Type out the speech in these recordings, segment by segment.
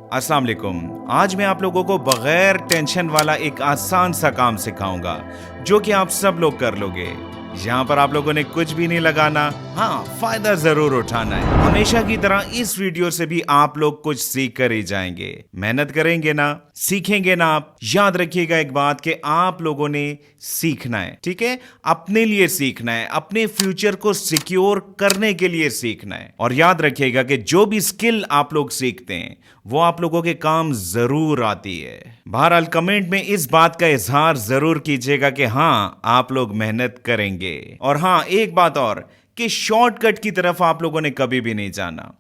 अस्सलाम वालेकुम। आज मैं आप लोगों को बगैर टेंशन वाला एक आसान सा काम सिखाऊंगा जो कि आप सब लोग कर लोगे। यहाँ पर आप लोगों ने कुछ भी नहीं लगाना, हाँ फायदा जरूर उठाना है। हमेशा की तरह इस वीडियो से भी आप लोग कुछ सीख कर ही जाएंगे। मेहनत करेंगे ना, सीखेंगे ना। आप याद रखिएगा एक बात कि आप लोगों ने सीखना है, ठीक है? अपने लिए सीखना है, अपने फ्यूचर को सिक्योर करने के लिए सीखना है। और याद रखिएगा कि जो भी स्किल आप लोग सीखते हैं वो आप लोगों के काम जरूर आती है। बहरहाल कमेंट में इस बात का इजहार जरूर कीजिएगा कि हाँ आप लोग मेहनत करेंगे। और हाँ एक बात और कि शॉर्टकट की तरफ आप लोगों ने कभी भी नहीं जाना।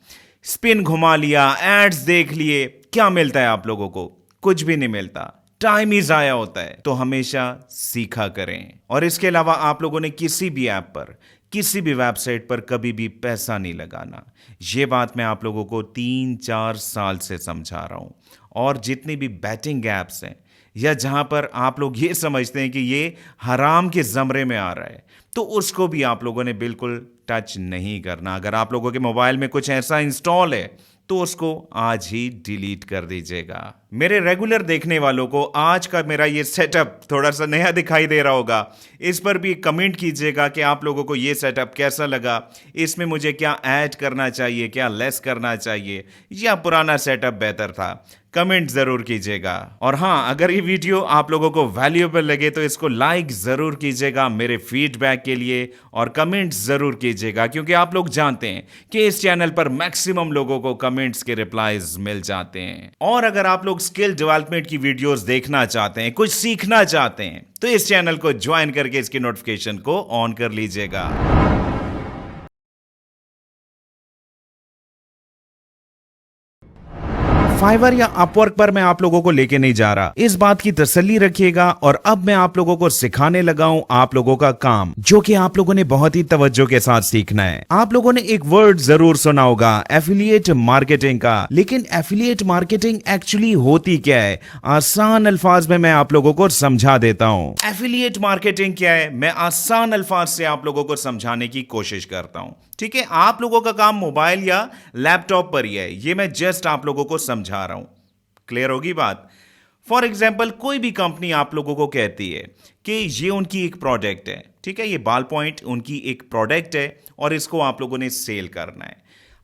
स्पिन घुमा लिया, एड्स देख लिए, क्या मिलता है आप लोगों को? कुछ भी नहीं मिलता, टाइम ही जाया होता है। तो हमेशा सीखा करें। और इसके अलावा आप लोगों ने किसी भी ऐप पर, किसी भी वेबसाइट पर कभी भी पैसा नहीं लगाना। ये बात मैं आप लोगों को 3-4 साल से समझा रहा हूं। और जितनी भी बैटिंग ऐप्स हैं या जहां पर आप लोग ये समझते हैं कि ये हराम के जमरे में आ रहा है, तो उसको भी आप लोगों ने बिल्कुल टच नहीं करना। अगर आप लोगों के मोबाइल में कुछ ऐसा इंस्टॉल है तो उसको आज ही डिलीट कर दीजिएगा। मेरे रेगुलर देखने वालों को आज का मेरा ये सेटअप थोड़ा सा नया दिखाई दे रहा होगा। इस पर भी कमेंट कीजिएगा कि आप लोगों को ये सेटअप कैसा लगा, इसमें मुझे क्या ऐड करना चाहिए, क्या लेस करना चाहिए, या पुराना सेटअप बेहतर था। कमेंट जरूर कीजिएगा। और हाँ, अगर ये वीडियो आप लोगों को वैल्यूएबल लगे तो इसको लाइक जरूर कीजिएगा मेरे फीडबैक के लिए, और कमेंट जरूर कीजिएगा क्योंकि आप लोग जानते हैं कि इस चैनल पर मैक्सिमम लोगों को कमेंट्स के रिप्लाईज मिल जाते हैं। और अगर आप लोग स्किल डेवलपमेंट की वीडियोस देखना चाहते हैं, कुछ सीखना चाहते हैं, तो इस चैनल को ज्वाइन करके इसकी नोटिफिकेशन को ऑन कर लीजिएगा। फाइवर या अपवर्क पर मैं आप लोगों को लेके नहीं जा रहा, इस बात की तसल्ली रखिएगा। और अब मैं आप लोगों को सिखाने लगा हूं आप लोगों का काम, जो कि आप लोगों ने बहुत ही तवज्जो के साथ सीखना है। आप लोगों ने एक वर्ड जरूर सुना होगा, एफिलिएट मार्केटिंग का। लेकिन एफिलिएट मार्केटिंग एक्चुअली होती क्या है, आसान अल्फाज में मैं आप लोगों को समझा देता हूं। एफिलिएट मार्केटिंग क्या है, मैं आसान अल्फाज से आप लोगों को समझाने की कोशिश करता हूं, ठीक है? आप लोगों का काम मोबाइल या लैपटॉप पर ही है, ये मैं जस्ट आप लोगों को समझा रहा हूं। क्लियर होगी बात? फॉर एग्जाम्पल, कोई भी कंपनी आप लोगों को कहती है कि ये उनकी एक प्रोडक्ट है, ठीक है? ये बाल पॉइंट उनकी एक प्रोडक्ट है और इसको आप लोगों ने सेल करना है।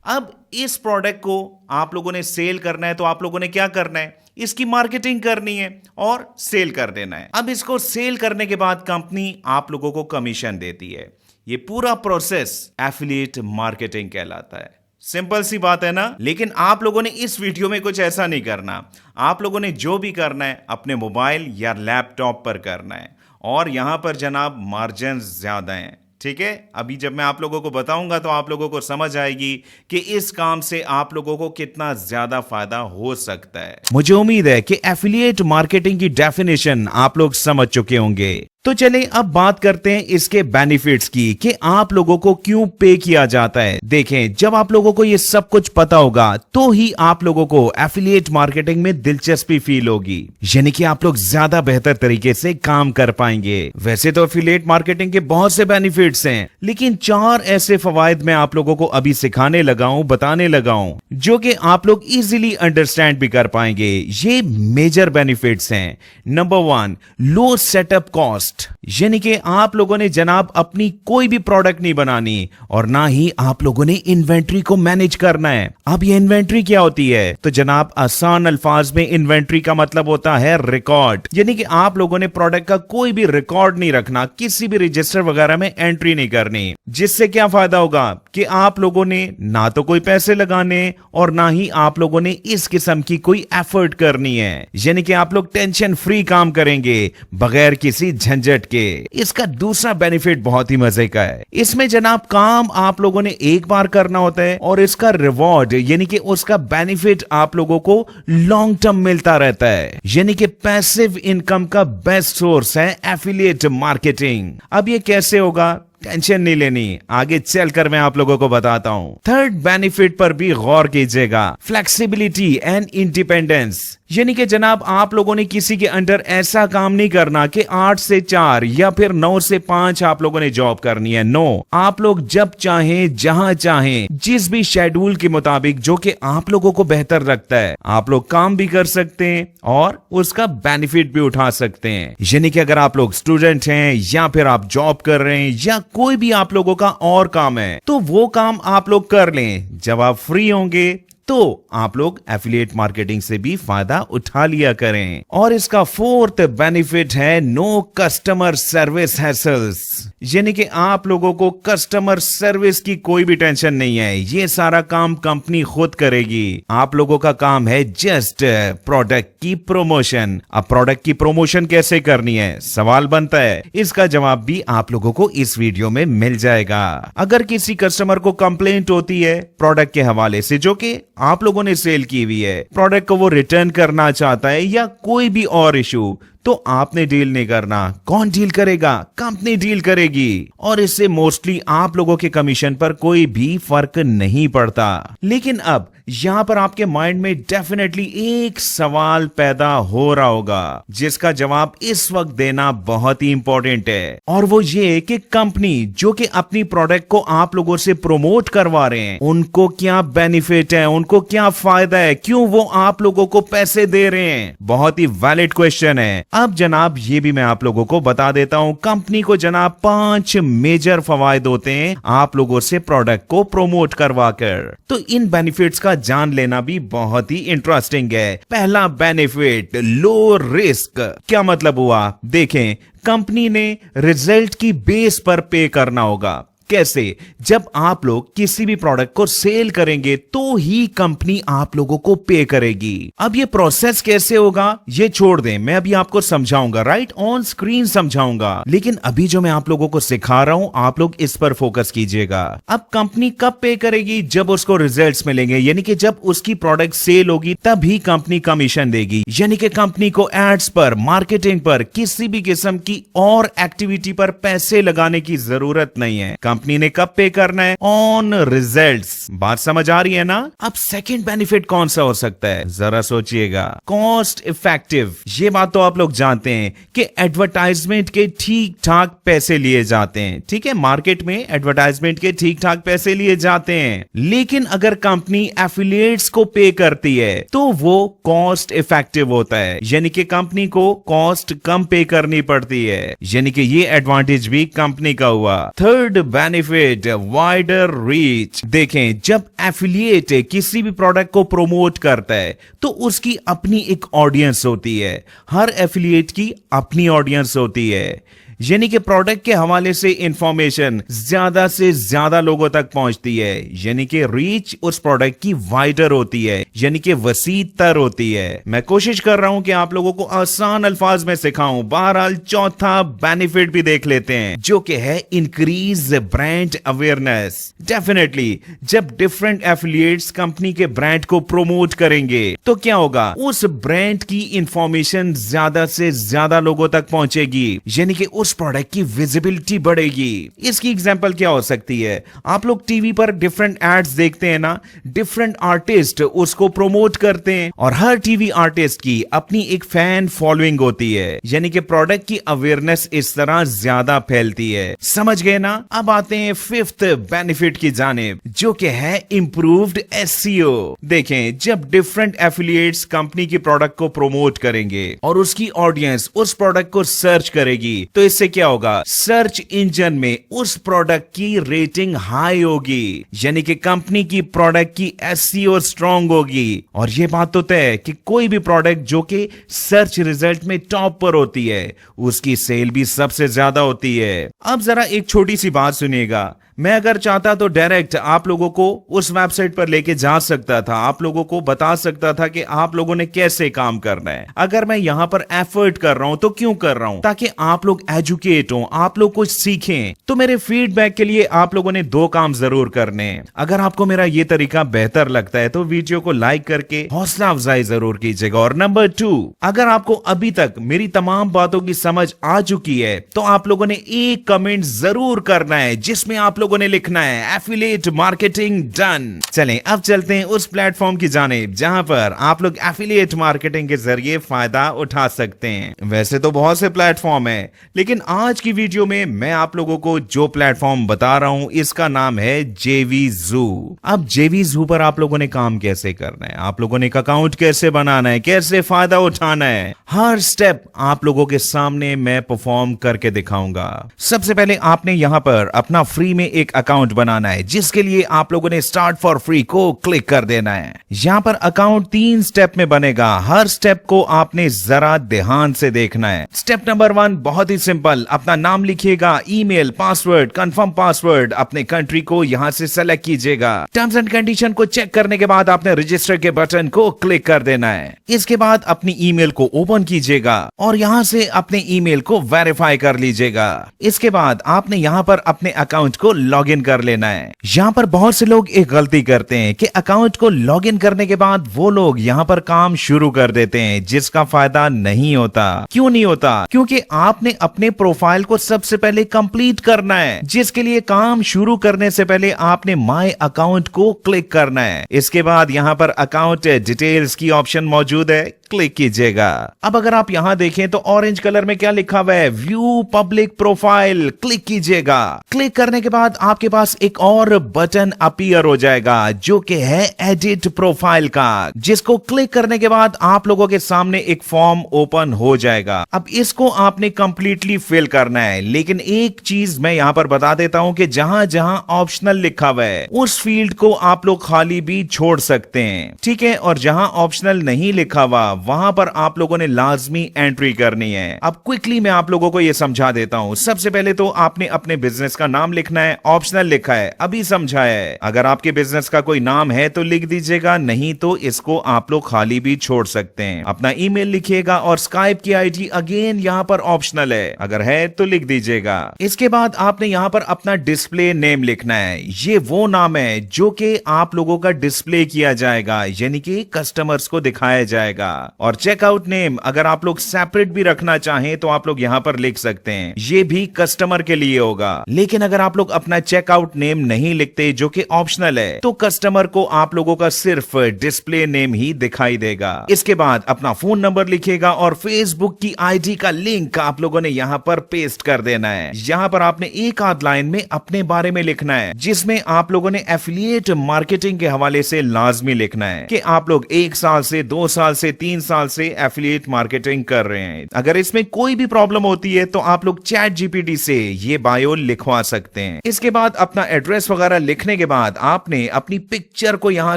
अब इस प्रोडक्ट को आप लोगों ने सेल करना है तो आप लोगों ने क्या करना है, इसकी मार्केटिंग करनी है और सेल कर देना है। अब इसको सेल करने के बाद कंपनी आप लोगों को कमीशन देती है। ये पूरा प्रोसेस एफिलिएट मार्केटिंग कहलाता है। सिंपल सी बात है ना? लेकिन आप लोगों ने इस वीडियो में कुछ ऐसा नहीं करना। आप लोगों ने जो भी करना है अपने मोबाइल या लैपटॉप पर करना है। और यहां पर जनाब मार्जिन ज्यादा हैं, ठीक है? अभी जब मैं आप लोगों को बताऊंगा तो आप लोगों को समझ आएगी कि इस काम से आप लोगों को कितना ज्यादा फायदा हो सकता है। मुझे उम्मीद है कि एफिलिएट मार्केटिंग की डेफिनेशन आप लोग समझ चुके होंगे। तो चलें अब बात करते हैं इसके बेनिफिट्स की कि आप लोगों को क्यों पे किया जाता है। देखें, जब आप लोगों को ये सब कुछ पता होगा तो ही आप लोगों को एफिलिएट मार्केटिंग में दिलचस्पी फील होगी, यानी कि आप लोग ज्यादा बेहतर तरीके से काम कर पाएंगे। वैसे तो एफिलिएट मार्केटिंग के बहुत से बेनिफिट्स हैं, लेकिन 4 ऐसे फवायद मैं आप लोगों को अभी सिखाने लगा हूं, बताने लगा हूं, जो कि आप लोग इजीली अंडरस्टैंड भी कर पाएंगे। ये मेजर बेनिफिट्स हैं। नंबर 1, लो सेटअप कॉस्ट, यानी कि आप लोगों ने जनाब अपनी कोई भी प्रोडक्ट नहीं बनानी और ना ही आप लोगों ने इन्वेंट्री को मैनेज करना है। अब ये इन्वेंट्री क्या होती है? तो जनाब आसान अल्फाज में इन्वेंट्री का मतलब होता है रिकॉर्ड, यानी कि आप लोगों ने प्रोडक्ट का कोई भी रिकॉर्ड नहीं रखना, किसी भी रजिस्टर वगैरह में एंट्री नहीं करनी। जिससे क्या फायदा होगा कि आप लोगों ने ना तो कोई पैसे लगाने और ना ही आप लोगों ने इस किस्म की कोई एफर्ट करनी है, यानी कि आप लोग टेंशन फ्री काम करेंगे बगैर किसी झंझट के। इसका दूसरा बेनिफिट बहुत ही मजे का है। इसमें जनाब काम आप लोगों ने एक बार करना होता है और इसका रिवॉर्ड यानी कि उसका बेनिफिट आप लोगों को लॉन्ग टर्म मिलता रहता है, यानी कि पैसिव इनकम का बेस्ट सोर्स है एफिलिएट मार्केटिंग। अब ये कैसे होगा? टेंशन नहीं लेनी, आगे चलकर मैं आप लोगों को बताता हूँ। थर्ड बेनिफिट पर भी गौर कीजिएगा, फ्लेक्सिबिलिटी एंड इंडिपेंडेंस। यानी कि जनाब आप लोगों ने किसी के अंडर ऐसा काम नहीं करना कि 8 से 4 या फिर 9 से 5 आप लोगों ने जॉब करनी है। नो, आप लोग जब चाहें जहां चाहें जिस भी शेड्यूल के मुताबिक जो कि आप लोगों को बेहतर लगता है आप लोग काम भी कर सकते हैं और उसका बेनिफिट भी उठा सकते हैं। यानी कि अगर आप लोग स्टूडेंट हैं या फिर आप जॉब कर रहे हैं या कोई भी आप लोगों का और काम है तो वो काम आप लोग कर लें। जब आप फ्री होंगे तो आप लोग एफिलिएट मार्केटिंग से भी फायदा उठा लिया करें। और इसका फोर्थ बेनिफिट है नो कस्टमर सर्विस हैसल्स। यानी कि आप लोगों को कस्टमर सर्विस की कोई भी टेंशन नहीं है, ये सारा काम कंपनी खुद करेगी। आप लोगों का काम है जस्ट प्रोडक्ट की प्रमोशन। अब प्रोडक्ट की प्रमोशन कैसे करनी है सवाल बनता है, इसका जवाब भी आप लोगों को इस वीडियो में मिल जाएगा। अगर किसी कस्टमर को कंप्लेंट होती है प्रोडक्ट के हवाले से जो कि आप लोगों ने सेल की हुई है, प्रोडक्ट को वो रिटर्न करना चाहता है या कोई भी और इशू, तो आपने डील नहीं करना। कौन डील करेगा? कंपनी डील करेगी। और इससे मोस्टली आप लोगों के कमीशन पर कोई भी फर्क नहीं पड़ता। लेकिन अब यहां पर आपके माइंड में डेफिनेटली एक सवाल पैदा हो रहा होगा जिसका जवाब इस वक्त देना बहुत ही इंपॉर्टेंट है, और वो ये कि कंपनी जो कि अपनी प्रोडक्ट को आप लोगों से प्रमोट करवा रहे हैं उनको क्या बेनिफिट है, उनको क्या फायदा है, क्यों वो आप लोगों को पैसे दे रहे हैं? बहुत ही वैलिड क्वेश्चन है। अब जनाब ये भी मैं आप लोगों को बता देता हूं, कंपनी को जनाब 5 मेजर फवायद होते हैं आप लोगों से प्रोडक्ट को प्रमोट करवा कर। तो इन बेनिफिट्स का जान लेना भी बहुत ही इंटरेस्टिंग है। पहला बेनिफिट लो रिस्क। क्या मतलब हुआ? देखें, कंपनी ने रिजल्ट की बेस पर पे करना होगा। कैसे? जब आप लोग किसी भी प्रोडक्ट को सेल करेंगे तो ही कंपनी आप लोगों को पे करेगी। अब ये प्रोसेस कैसे होगा ये छोड़ दें, मैं अभी आपको समझाऊंगा, राइट ऑन स्क्रीन समझाऊंगा। लेकिन अभी जो मैं आप लोगों को सिखा रहा हूं आप लोग इस पर फोकस कीजिएगा। अब कंपनी कब पे करेगी? जब उसको रिजल्ट्स मिलेंगे, यानी कि जब उसकी प्रोडक्ट सेल होगी तभी कंपनी कमीशन देगी। यानी कि कंपनी को एड्स पर, मार्केटिंग पर, किसी भी किस्म की और एक्टिविटी पर पैसे लगाने की जरूरत नहीं है। कंपनी ने कब पे करना है? On results. बात समझ आ रही है ना? अब सेकंड बेनिफिट कौन सा हो सकता है जरा सोचिएगा। Cost effective. ये बात तो आप लोग जानते हैं कि एडवर्टाइजमेंट के ठीक ठाक पैसे लिए जाते हैं। ठीक है, मार्केट में एडवर्टाइजमेंट के ठीक ठाक पैसे लिए जाते हैं, लेकिन अगर कंपनी एफिलिएट्स को पे करती है तो वो कॉस्ट इफेक्टिव होता है, यानी कि कंपनी को कॉस्ट कम पे करनी पड़ती है। यानी कि ये एडवांटेज भी कंपनी का हुआ। Third benefit wider reach. देखें, जब एफिलिएट किसी भी प्रोडक्ट को प्रमोट करता है तो उसकी अपनी एक ऑडियंस होती है। हर एफिलिएट की अपनी ऑडियंस होती है, यानी कि प्रोडक्ट के हवाले से इंफॉर्मेशन ज्यादा से ज्यादा लोगों तक पहुंचती है, यानी कि रीच उस प्रोडक्ट की वाइडर होती है, यानी कि वसीतर होती है। मैं कोशिश कर रहा हूं कि आप लोगों को आसान अल्फाज में सिखाऊं। बहरहाल चौथा बेनिफिट भी देख लेते हैं जो कि है इंक्रीज ब्रांड अवेयरनेस। डेफिनेटली जब डिफरेंट एफिलिएट्स कंपनी के ब्रांड को प्रमोट करेंगे तो क्या होगा? उस ब्रांड की इंफॉर्मेशन ज्यादा से ज्यादा लोगों तक पहुंचेगी, यानी कि उस प्रोडक्ट की विजिबिलिटी बढ़ेगी। इसकी एग्जांपल क्या हो सकती है? आप लोग टीवी पर डिफरेंट एड्स देखते हैं ना, डिफरेंट आर्टिस्ट उसको प्रमोट करते हैं और हर टीवी आर्टिस्ट की अपनी एक फैन फॉलोइंग होती है, यानी कि प्रोडक्ट की अवेयरनेस इस तरह ज्यादा फैलती है। समझ गए ना? अब आते हैं फिफ्थ बेनिफिट की जानिब जो कि है इंप्रूव्ड एसईओ। देखें, जब डिफरेंट एफिलिएट्स कंपनी की प्रोडक्ट को प्रमोट करेंगे और उसकी ऑडियंस उस प्रोडक्ट को सर्च करेगी तो इससे क्या होगा? सर्च इंजन में उस प्रोडक्ट की रेटिंग हाई होगी, यानी कि कंपनी की प्रोडक्ट की एसईओ स्ट्रांग होगी। और यह बात तो तय है कि कोई भी प्रोडक्ट जो कि सर्च रिजल्ट में टॉप पर होती है उसकी सेल भी सबसे ज्यादा होती है। अब जरा एक छोटी सी बात सुनिएगा, मैं अगर चाहता तो डायरेक्ट आप लोगों को उस वेबसाइट पर लेके जा सकता था, आप लोगों को बता सकता था कि आप लोगों ने कैसे काम करना है। अगर मैं यहाँ पर एफर्ट कर रहा हूं तो क्यों कर रहा हूं? ताकि आप लोग एजुकेट हो, आप लोग कुछ सीखें। तो मेरे फीडबैक के लिए आप लोगों ने दो काम जरूर करने हैं। अगर आपको मेरा ये तरीका बेहतर लगता है तो वीडियो को लाइक करके हौसला अफजाई जरूर कीजिएगा। और नंबर 2, अगर आपको अभी तक मेरी तमाम बातों की समझ आ चुकी है तो आप लोगों ने एक कमेंट जरूर करना है जिसमें आप लोगों ने लिखना है एफिलिएट मार्केटिंग डन। चलें अब चलते हैं उस प्लेटफॉर्म की जानिब जहां पर आप लोग एफिलिएट मार्केटिंग के जरिए फायदा उठा सकते हैं। वैसे तो बहुत से प्लेटफॉर्म है, लेकिन आज की वीडियो में मैं आप लोगों को जो प्लेटफॉर्म बता रहा हूं इसका नाम है JVZoo। अब JVZoo पर आप लोगों ने काम कैसे करना है, आप लोगों ने एक अकाउंट कैसे बनाना है, कैसे फायदा उठाना है, हर स्टेप आप लोगों के सामने मैं परफॉर्म करके दिखाऊंगा। सबसे पहले आपने यहां पर अपना फ्री में एक अकाउंट बनाना है, जिसके लिए आप लोगों ने स्टार्ट फॉर फ्री को क्लिक कर देना है। यहां पर अकाउंट 3 स्टेप में बनेगा, हर स्टेप को आपने जरा ध्यान से देखना है। स्टेप नंबर 1 बहुत ही सिंपल, अपना नाम लिखिएगा, ईमेल, पासवर्ड, कंफर्म पासवर्ड, अपने कंट्री को यहां से सेलेक्ट कीजिएगा। टर्म्स एंड कंडीशन को चेक करने के बाद आपने रजिस्टर के बटन को क्लिक कर देना है। इसके बाद अपनी ईमेल को ओपन कीजिएगा और यहां से अपने ईमेल को वेरीफाई कर लीजिएगा। इसके बाद आपने यहां पर अपने अकाउंट को लॉगिन कर लेना है। यहां पर बहुत से लोग एक गलती करते हैं कि अकाउंट को लॉगिन करने के बाद वो लोग यहां पर काम शुरू कर देते हैं, जिसका फायदा नहीं होता। क्यों नहीं होता? क्योंकि आपने अपने प्रोफाइल को सबसे पहले कंप्लीट करना है, जिसके लिए काम शुरू करने से पहले आपने माय अकाउंट को क्लिक करना है। इसके बाद यहां पर अकाउंट डिटेल्स की ऑप्शन मौजूद है, क्लिक कीजिएगा। अब अगर आप यहां देखें तो ऑरेंज कलर में क्या लिखा हुआ है, व्यू पब्लिक प्रोफाइल, क्लिक कीजिएगा। क्लिक करने के बाद आपके पास एक और बटन अपीयर हो जाएगा जो कि है एडिट प्रोफाइल का, जिसको क्लिक करने के बाद आप लोगों के सामने एक फॉर्म ओपन हो जाएगा। अब इसको आपने कंप्लीटली फिल करना है, लेकिन एक चीज मैं यहां पर बता देता हूं कि जहां जहां ऑप्शनल लिखा हुआ है उस फील्ड को आप लोग खाली भी छोड़ सकते हैं, ठीक है। और जहां ऑप्शनल नहीं लिखा हुआ वहां पर आप लोगों ने लाजमी एंट्री करनी है। अब क्विकली मैं आप लोगों को यह समझा देता हूं। सबसे पहले तो आपने अपने बिजनेस का नाम लिखना है, ऑप्शनल लिखा है, अभी समझा है। अगर आपके बिजनेस का कोई नाम है तो लिख दीजिएगा, नहीं तो इसको आप लोग खाली भी छोड़ सकते हैं। अपना ईमेल लिखिएगा और स्काइप की आईडी अगेन यहां पर ऑप्शनल है, अगर है तो लिख दीजिएगा। इसके बाद आपने यहां पर अपना डिस्प्ले नेम लिखना है। ये वो नाम है जो कि आप लोगों का डिस्प्ले किया जाएगा, यानी कि कस्टमर्स को दिखाया जाएगा। और चेकआउट नेम अगर आप लोग सेपरेट भी रखना चाहें तो आप लोग यहां पर लिख सकते हैं, ये भी कस्टमर के लिए होगा। लेकिन अगर आप लोग अपना चेकआउट नेम नहीं लिखते जो कि ऑप्शनल है, तो कस्टमर को आप लोगों का सिर्फ डिस्प्ले नेम ही दिखाई देगा। इसके बाद अपना फोन नंबर लिखिएगा और फेसबुक की आईडी का लिंक आप लोगों ने यहां पर पेस्ट कर देना है। यहां पर आपने एक आध लाइन में अपने बारे में लिखना है, जिसमें आप लोगों ने एफिलिएट मार्केटिंग के हवाले से लाजमी लिखना है कि आप लोग 1 साल से 2 साल से 3 साल से एफिलिएट मार्केटिंग कर रहे हैं। अगर इसमें कोई भी प्रॉब्लम होती है तो आप लोग चैट जीपीटी से ये बायो लिखवा सकते हैं। इसके बाद अपना एड्रेस वगैरह लिखने के बाद आपने अपनी पिक्चर को यहां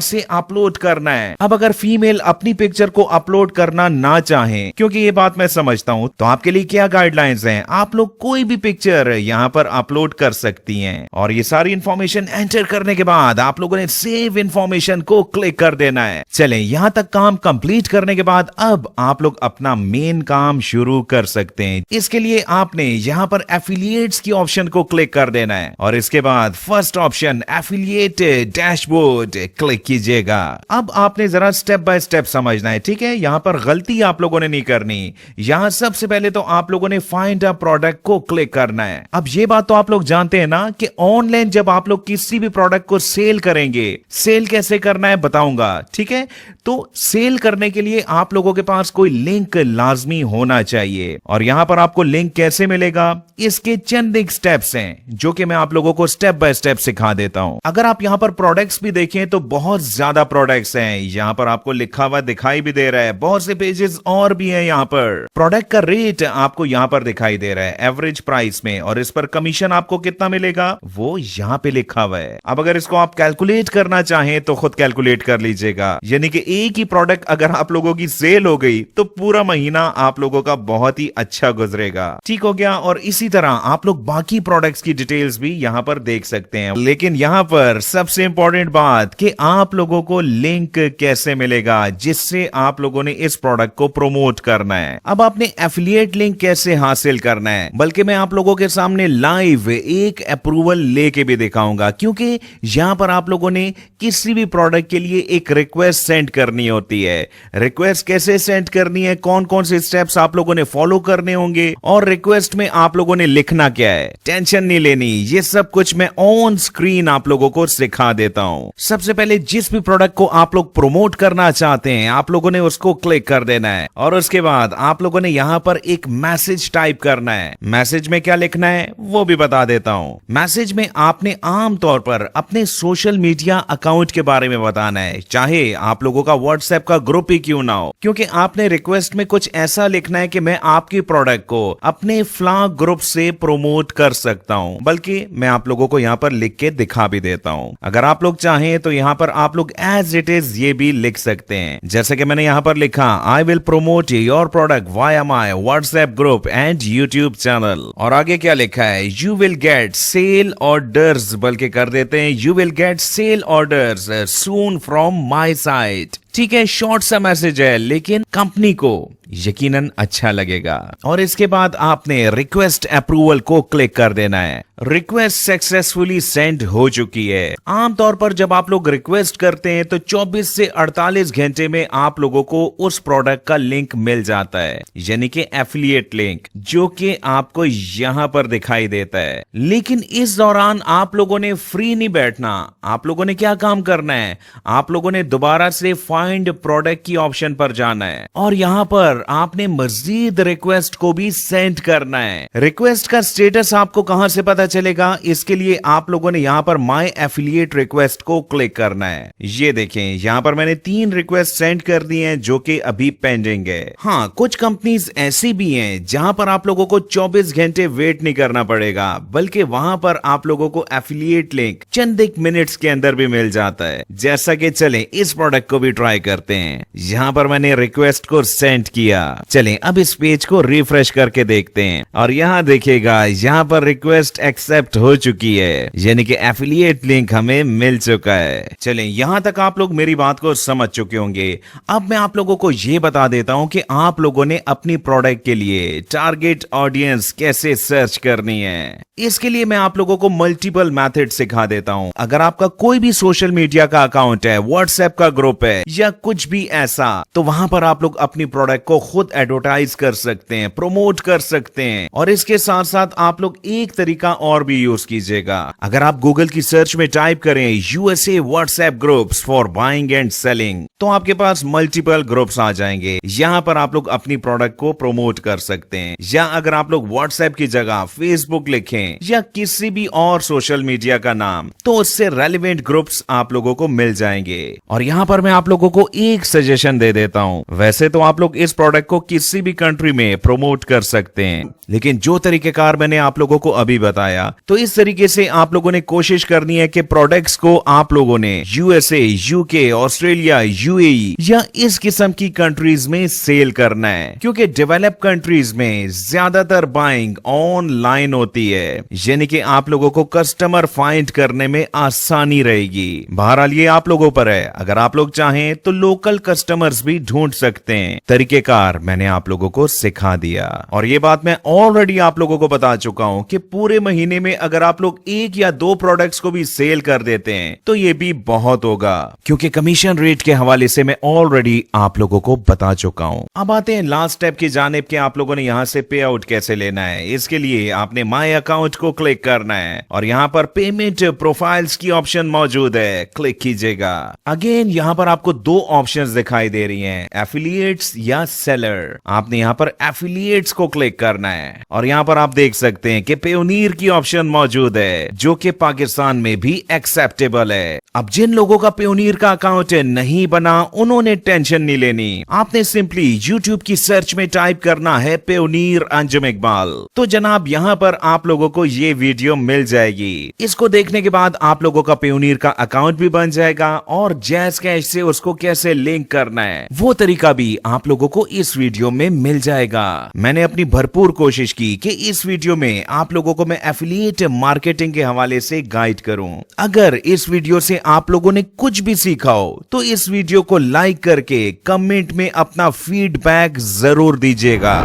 से अपलोड करना है। अब अगर फीमेल अपनी पिक्चर को अपलोड करना ना चाहें, क्योंकि ये बात मैं समझता हूं, तो आपके लिए क्या गाइडलाइंस हैं, आप लोग कोई भी पिक्चर यहां पर अपलोड कर सकती हैं। और ये सारी इंफॉर्मेशन एंटर करने के बाद आप लोगों ने सेव इंफॉर्मेशन को क्लिक कर देना है। चलें, यहां तक काम कंप्लीट करने के बाद अब आप लोग अपना मेन काम शुरू कर सकते हैं। इसके लिए आपने यहां पर एफिलिएट्स की ऑप्शन को क्लिक कर देना है और इसके बाद first option affiliate dashboard click कीजिएगा। अब आपने जरा स्टेप बाय स्टेप समझना है, ठीक है। यहां पर गलती आप लोगों ने नहीं करनी। यहां सबसे पहले तो आप लोगों ने फाइंड अ प्रोडक्ट को क्लिक करना है। अब ये बात तो आप लोग जानते हैं ना कि ऑनलाइन जब आप लोग किसी भी प्रोडक्ट को सेल करेंगे, सेल कैसे करना है बताऊंगा, ठीक है। तो सेल करने के लिए आप लोगों के पास कोई लिंक लाजमी होना चाहिए। और यहां पर आपको लिंक कैसे मिलेगा, इसके चंद एक स्टेप्स हैं जो कि मैं आप लोगों को स्टेप बाय स्टेप सिखा देता हूं। अगर आप यहां पर प्रोडक्ट्स भी देखें तो बहुत ज्यादा प्रोडक्ट्स हैं। यहां पर आपको लिखा हुआ दिखाई भी दे रहा है, बहुत से पेजेस और भी हैं। यहां पर प्रोडक्ट का रेट आपको यहां पर दिखाई दे रहा है एवरेज प्राइस में, और इस पर कमीशन आपको कितना मिलेगा वो यहां पे लिखा हुआ है। अब अगर इसको आप कैलकुलेट करना चाहें तो खुद कैलकुलेट कर लीजिएगा, यानी कि एक ही प्रोडक्ट अगर आप लोगों की की सेल हो गई तो पूरा महीना आप लोगों का बहुत ही अच्छा गुजरेगा। ठीक हो गया। और इसी तरह आप लोग बाकी प्रोडक्ट्स की डिटेल्स भी यहाँ पर देख सकते हैं। लेकिन यहाँ पर सबसे इंपॉर्टेंट बात कि आप लोगों को लिंक कैसे मिलेगा जिससे आप लोगों ने इस प्रोडक्ट को प्रमोट करना है। अब आपने एफिलिएट लिंक कैसे हासिल करना है, बल्कि मैं आप लोगों के सामने लाइव एक अप्रूवल लेके भी दिखाऊंगा, क्योंकि यहां पर आप लोगों ने किसी भी प्रोडक्ट के लिए एक रिक्वेस्ट सेंड करनी होती है। रिक्वेस्ट कैसे सेंड करनी है, कौन कौन से स्टेप्स आप लोगों ने फॉलो करने होंगे और रिक्वेस्ट में आप लोगों ने लिखना क्या है, टेंशन नहीं लेनी। ये सब कुछ मैं ऑन स्क्रीन आप लोगों को सिखा देता हूं। सबसे पहले जिस भी प्रोडक्ट को आप लोग प्रमोट करना चाहते हैं आप लोगों ने उसको क्लिक कर देना है और उसके बाद आप लोगों ने यहां पर एक मैसेज टाइप करना है। मैसेज में क्या लिखना है वो भी बता देता हूं। मैसेज में आपने आमतौर पर अपने सोशल मीडिया अकाउंट के बारे में बताना है, चाहे आप लोगों का व्हाट्सएप का ग्रुप ही क्यों ना हो, क्योंकि आपने रिक्वेस्ट में कुछ ऐसा लिखना है कि मैं आपकी प्रोडक्ट को अपने फ्लॉग ग्रुप से प्रमोट कर सकता हूं। बल्कि मैं आप लोगों को यहां पर लिख के दिखा भी देता हूं। अगर आप लोग चाहें तो यहां पर आप लोग एज इट इज ये भी लिख सकते हैं, जैसे कि मैंने यहां पर लिखा, I will promote your product via my WhatsApp group and YouTube channel. और आगे क्या लिखा है, you will get sale orders, बल्कि कर देते हैं you will get sale orders soon from my site. ठीक है, शॉर्ट सा मैसेज है लेकिन कंपनी को यकीनन अच्छा लगेगा। और इसके बाद आपने रिक्वेस्ट अप्रूवल को क्लिक कर देना है। रिक्वेस्ट सक्सेसफुली सेंड हो चुकी है। आमतौर पर जब आप लोग रिक्वेस्ट करते हैं तो 24 से 48 घंटे में आप लोगों को उस प्रोडक्ट का लिंक मिल जाता है, यानी कि एफिलिएट लिंक, जो कि आपको यहां पर दिखाई देता है। लेकिन इस दौरान आप लोगों ने फ्री नहीं बैठना। आप लोगों ने क्या काम करना है, आप लोगों ने दोबारा से फाइंड प्रोडक्ट की ऑप्शन पर जाना है और यहां पर आपने मजीद रिक्वेस्ट को भी सेंड करना है। रिक्वेस्ट का स्टेटस आपको कहां से पता चलेगा, इसके लिए आप लोगों ने यहां पर माय एफिलिएट रिक्वेस्ट को क्लिक करना है। ये देखें, यहां पर मैंने 3 रिक्वेस्ट सेंड कर दी हैं जो कि अभी पेंडिंग है। हाँ, कुछ कंपनीज ऐसी भी हैं जहां पर आप लोगों को 24 घंटे वेट नहीं करना पड़ेगा, बल्कि वहां पर आप लोगों को एफिलिएट लिंक चंद एक मिनट्स के अंदर भी मिल जाता है। जैसा कि चलें इस प्रोडक्ट को भी ट्राई करते हैं। यहां पर मैंने रिक्वेस्ट को सेंड किया। चलें अब इस पेज को रिफ्रेश करके देखते हैं और यहां देखिएगा, यहां पर रिक्वेस्ट एक्सेप्ट हो चुकी है, यानी कि एफिलिएट लिंक हमें मिल चुका है। चलें, यहां तक आप लोग मेरी बात को समझ चुके होंगे। अब मैं आप लोगों को यह बता देता हूं कि आप लोगों ने अपनी प्रोडक्ट के लिए टारगेट ऑडियंस कैसे सर्च करनी है। इसके लिए मैं आप लोगों को मल्टीपल मेथड सिखा देता हूं। अगर आपका कोई भी सोशल मीडिया का अकाउंट है, व्हाट्सएप का ग्रुप है या कुछ भी ऐसा, तो वहां पर आप लोग अपनी प्रोडक्ट को खुद एडवर्टाइज कर सकते हैं, प्रमोट कर सकते हैं। और इसके साथ साथ आप लोग एक तरीका और भी यूज कीजिएगा। अगर आप गूगल की सर्च में टाइप करें USA WhatsApp groups for buying and selling, तो आपके पास मल्टीपल ग्रुप्स आ जाएंगे। यहां पर आप लोग अपनी प्रोडक्ट को प्रमोट कर सकते हैं। या अगर आप लोग व्हाट्सएप की जगह फेसबुक लिखें या किसी भी और सोशल मीडिया का नाम, तो उससे रेलेवेंट ग्रुप्स आप लोगों को मिल जाएंगे। और यहां पर मैं आप लोगों को एक सजेशन दे देता हूं। वैसे तो आप लोग इस प्रोडक्ट को किसी भी कंट्री में प्रमोट कर सकते हैं, लेकिन जो तरीकेकार मैंने आप लोगों को अभी बताया, तो इस तरीके से आप लोगों ने कोशिश करनी है कि प्रोडक्ट्स को आप लोगों ने यूएसए, यूके, ऑस्ट्रेलिया, यूएई या इस किस्म की कंट्रीज में सेल करना है, क्योंकि डेवलप कंट्रीज में ज्यादातर बाइंग ऑनलाइन होती है, यानी कि आप लोगों को कस्टमर फाइंड करने में आसानी रहेगी। बहरहाल ये आप लोगों पर है। अगर आप लोग चाहें तो लोकल कस्टमर्स भी ढूंढ सकते हैं। तरीकेकार मैंने आप लोगों को सिखा दिया और ये बात मैं ऑलरेडी आप लोगों को बता चुका हूं कि पूरे महीने में अगर आप लोग 1 या 2 प्रोडक्ट्स को भी सेल कर देते हैं तो ये भी बहुत होगा, क्योंकि कमीशन रेट के हवाले से मैं ऑलरेडी आप लोगों को बता चुका हूं। अब आते हैं लास्ट स्टेप की जानिब के आप लोगों ने यहां से पे आउट कैसे लेना है। इसके लिए आपने माय अकाउंट को क्लिक करना है और यहां पर पेमेंट प्रोफाइल्स की ऑप्शन मौजूद है, क्लिक कीजिएगा। अगेन यहां पर आपको 2 ऑप्शंस दिखाई दे रही हैं, एफिलिएट्स या सेलर। आपने यहाँ पर एफिलिएट्स को क्लिक करना है और यहाँ पर आप देख सकते हैं कि पेयोनियर की ऑप्शन मौजूद है जो कि पाकिस्तान में भी एक्सेप्टेबल है। अब जिन लोगों का पेयोनियर का अकाउंट नहीं बना उन्होंने टेंशन नहीं लेनी। आपने सिंपली यूट्यूब की सर्च में टाइप करना है पेयोनियर अंजुम इकबाल, तो जनाब यहाँ पर आप लोगों को ये वीडियो मिल जाएगी। इसको देखने के बाद आप लोगों का पेयोनियर का अकाउंट भी बन जाएगा और जैज़ कैश से उसको कैसे लिंक करना है वो तरीका भी आप लोगों को इस वीडियो में मिल जाएगा। मैंने अपनी भरपूर कोशिश की कि इस वीडियो में आप लोगों को मैं एफिलिएट मार्केटिंग के हवाले से गाइड करूं। अगर इस वीडियो से आप लोगों ने कुछ भी सीखा हो तो इस वीडियो को लाइक करके कमेंट में अपना फीडबैक जरूर दीजिएगा।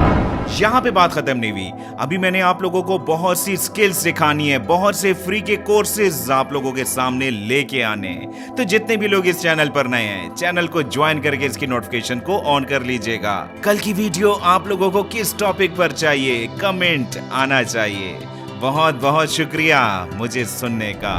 यहाँ पे बात खत्म नहीं हुई, अभी मैंने आप लोगों को बहुत सी स्किल्स सिखानी है, बहुत से फ्री के कोर्सेज आप लोगों के सामने लेके आने हैं। तो जितने भी लोग इस चैनल पर नए हैं चैनल को ज्वाइन करके इसकी नोटिफिकेशन को ऑन कर लीजिएगा। कल की वीडियो आप लोगों को किस टॉपिक पर चाहिए कमेंट आना चाहिए। बहुत बहुत शुक्रिया मुझे सुनने का।